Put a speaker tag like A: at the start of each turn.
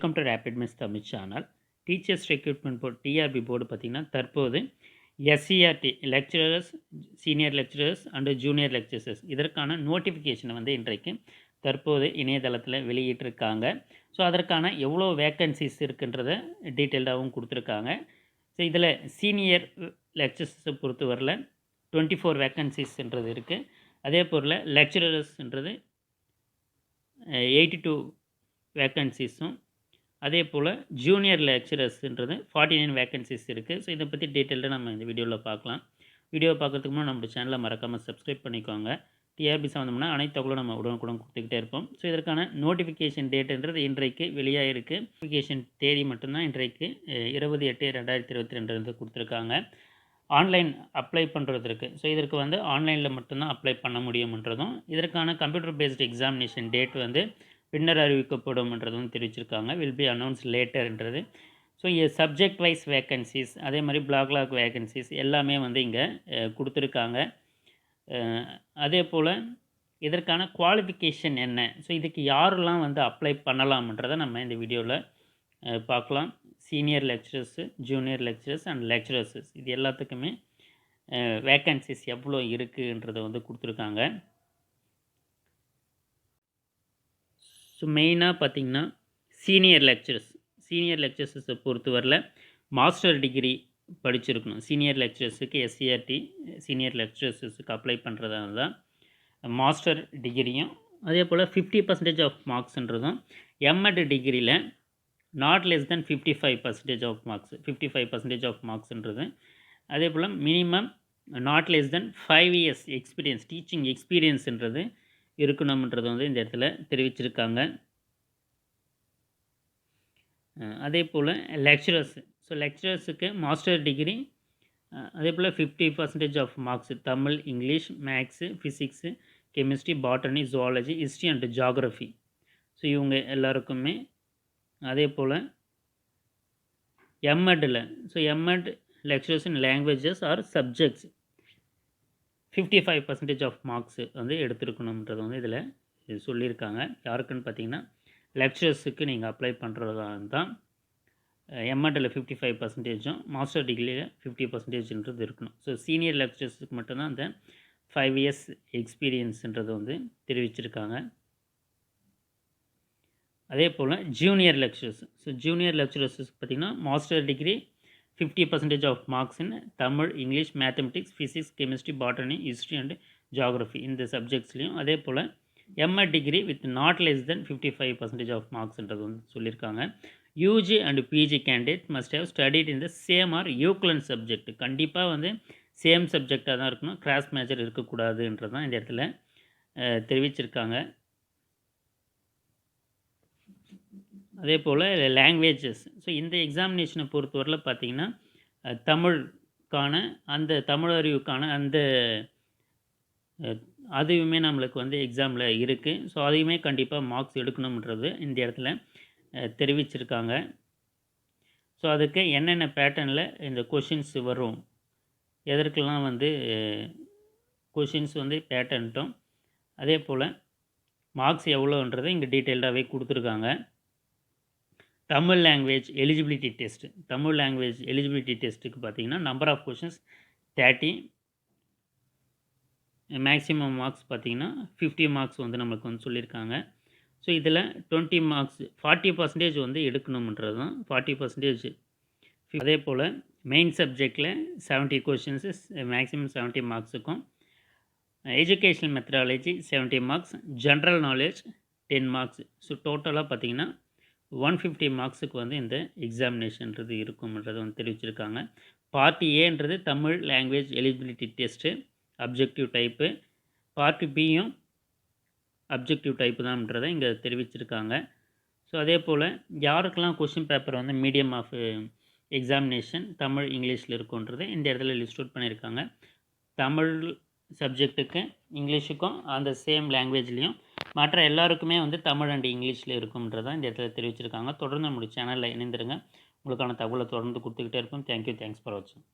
A: Welcome to rapid miss Tamil channel. Teachers recruitment board TRB board பார்த்திங்கன்னா தற்போது SCERT lecturers, senior lecturers and junior lecturers இதற்கான நோட்டிஃபிகேஷனை வந்து இன்றைக்கு தற்போது இணையதளத்தில் வெளியிட்டிருக்காங்க. ஸோ அதற்கான எவ்வளோ வேக்கன்சிஸ் இருக்குன்றதை டீட்டெயில்டாகவும் கொடுத்துருக்காங்க. ஸோ இதில் சீனியர் லெக்சரர்ஸை பொறுத்தவரையில் 24 வேக்கன்சிஸ்ன்றது இருக்குது. அதே போல் லெக்சரர்ஸ்ன்றது 82 வேக்கன்சிஸும், அதே போல் ஜூனியர் லெக்சரர்ஸ்ன்றது 49 வேக்கன்சிஸ் இருக்குது. ஸோ இதை பற்றி டீட்டெயில்டாக நம்ம இந்த வீடியோவில் பார்க்கலாம். வீடியோவை பார்க்குறதுக்கு முன்னாடி நம்ம சேனலை மறக்காமல் சப்ஸ்கிரைப் பண்ணிக்கோங்க. டிஆர்பி சம்மந்தம்னா அனைத்து தகவலும் நம்ம உடனுக்குடன் கொடுத்துக்கிட்டே இருப்போம். ஸோ இதற்கான நோட்டிஃபிகேஷன் டேட்டுன்றது இன்றைக்கு வெளியாக இருக்குது. நோட்டிஃபிகேஷன் தேதி மட்டும்தான் இன்றைக்கு 20/8/2022 கொடுத்துருக்காங்க. ஆன்லைன் அப்ளை பண்ணுறதுக்கு, ஸோ இதற்கு வந்து ஆன்லைனில் மட்டும்தான் அப்ளை பண்ண முடியும்ன்றதும், இதற்கான கம்ப்யூட்டர் பேஸ்டு எக்ஸாமினேஷன் டேட் வந்து பின்னர் அறிவிக்கப்படும்ன்றதும் தெரிவிச்சிருக்காங்க. வில் பி அனௌன்ஸ் லேட்டர்ன்றது. ஸோ சப்ஜெக்ட் வைஸ் வேக்கன்சிஸ், அதே மாதிரி பிளாக் வேக்கன்சிஸ் எல்லாமே வந்து இங்கே கொடுத்துருக்காங்க. அதே போல் இதற்கான குவாலிஃபிகேஷன் என்ன, ஸோ இதுக்கு யாரெல்லாம் வந்து அப்ளை பண்ணலாம்ன்றதை நம்ம இந்த வீடியோவில் பார்க்கலாம். Senior lecturers, junior lecturers and லெக்சரர்ஸஸ் இது எல்லாத்துக்குமே வேக்கன்சிஸ் எவ்வளோ இருக்குன்றதை வந்து கொடுத்துருக்காங்க. ஸோ மெயினாக பார்த்திங்கன்னா சீனியர் லெக்சரர்ஸை பொறுத்தவரையில் மாஸ்டர் டிகிரி படிச்சிருக்கணும். சீனியர் லெக்சரர்ஸுக்கு எஸ்சிஆர்டி சீனியர் லெக்சரர்ஸுக்கு அப்ளை பண்ணுறதா தான் மாஸ்டர் டிகிரியும், அதே போல் 50% ஆஃப் மார்க்ஸ்ன்றதும், எம்எட் டிகிரியில் not less than 55% of marks, 55% of மார்க்ஸ்ன்றது, அதே போல் minimum not less than 5 years experience, teaching எக்ஸ்பீரியன்ஸுன்றது இருக்கணும்ன்றது வந்து இந்த இடத்துல தெரிவிச்சிருக்காங்க. அதே போல் ஸோ லெக்சரர்ஸுக்கு மாஸ்டர் டிகிரி, அதே போல் 50% of marks Tamil, English, maths, physics, chemistry, botany, zoology, history and geography. So இவங்க எல்லாருக்குமே. அதே போல் எம்எட்டில், so MEd lecturers in languages or subjects 55% of marks வந்து எடுத்துருக்கணுன்றது வந்து இதில் சொல்லியிருக்காங்க. யாருக்குன்னு பார்த்தீங்கன்னா லெக்சரர்ஸுக்கு நீங்கள் அப்ளை பண்ணுறதா தான் எம்எட்டில் 55%, மாஸ்டர் டிகிரியில் 50%ன்றது இருக்கணும். ஸோ சீனியர் லெக்சரர்ஸுக்கு மட்டும்தான் அந்த 5 years எக்ஸ்பீரியன்ஸுன்றது வந்து தெரிவிச்சிருக்காங்க. அதே போல் ஜூனியர் லெக்சரர்ஸ், ஸோ ஜூனியர் லெக்சரர்ஸுக்கு பார்த்திங்கன்னா master degree 50% of marks in Tamil, English, mathematics, physics, chemistry, botany, history and geography இந்த சப்ஜெக்ட்ஸ்லையும், அதே போல் MEd degree with not less than 55% of மார்க்ஸ்ன்றது வந்து சொல்லியிருக்காங்க. UG and PG candidate must have studied in the same or equivalent subject. கண்டிப்பாக வந்து same சப்ஜெக்டாக தான் இருக்கணும், கிராஸ் மேஜர் இருக்கக்கூடாதுன்றது தான் இந்த இடத்துல தெரிவிச்சிருக்காங்க. அதே போல் லாங்குவேஜஸ், ஸோ இந்த எக்ஸாமினேஷனை பொறுத்தவரையில் பார்த்திங்கன்னா தமிழுக்கான அந்த தமிழ் அறிவுக்கான அந்த அதுவுமே நம்மளுக்கு வந்து எக்ஸாமில் இருக்குது. ஸோ அதையுமே கண்டிப்பாக மார்க்ஸ் எடுக்கணுன்றது இந்த இடத்துல தெரிவிச்சிருக்காங்க. ஸோ அதுக்கு என்னென்ன பேட்டர்னில் இந்த கொஷின்ஸ் வரும், எதற்கெல்லாம் வந்து கொஷின்ஸ் வந்து பேட்டர்ன்ட்டும், அதே போல் மார்க்ஸ் எவ்வளோன்றதை இங்கே டீட்டெயில்டாகவே கொடுத்துருக்காங்க. Tamil language eligibility test, Tamil language eligibility டெஸ்ட்டுக்கு பார்த்திங்கன்னா number of questions 30, maximum marks பார்த்திங்கன்னா 50 மார்க்ஸ் வந்து நம்மளுக்கு வந்து சொல்லியிருக்காங்க. ஸோ இதில் 20 மார்க்ஸ் 40% வந்து எடுக்கணுன்றது தான் 40%. அதே போல் மெயின் சப்ஜெக்டில் 70 கொஷின்ஸு மேக்ஸிமம் 70 மார்க்ஸுக்கும், educational methodology 70 marks, general knowledge 10 marks. So டோட்டலாக பார்த்திங்கன்னா 150 மார்க்ஸுக்கு வந்து இந்த எக்ஸாமினேஷன்றது இருக்கும்ன்றது வந்து தெரிவிச்சிருக்காங்க. பார்ட் ஏன்றது Tamil language eligibility test objective type, part பியும் அப்ஜெக்டிவ் டைப்பு தான்ன்றதை இங்கே தெரிவிச்சிருக்காங்க. ஸோ அதே போல் யாருக்கெல்லாம் கொஷின் பேப்பர் வந்து மீடியம் ஆஃப் எக்ஸாமினேஷன் தமிழ், இங்கிலீஷில் இருக்குன்றது இந்த இடத்துல லிஸ்ட் அவுட் பண்ணியிருக்காங்க. தமிழ் சப்ஜெக்ட்டுக்கு இங்கிலீஷுக்கும் அந்த சேம் லாங்குவேஜ்லேயும் மற்ற எல்லாருக்குமே வந்து தமிழ் அண்ட் இங்கிலீஷில் இருக்கும்ன்றதை இந்த இடத்துல தெரிவிச்சிருக்காங்க. தொடர்ந்து நம்மளுடைய சேனலில் இணைந்துருங்க. உங்களுக்கான தகவலை தொடர்ந்து கொடுத்துக்கிட்டே இருக்கும். தேங்க்யூ, தேங்க்ஸ் ஃபார் வாட்சிங்.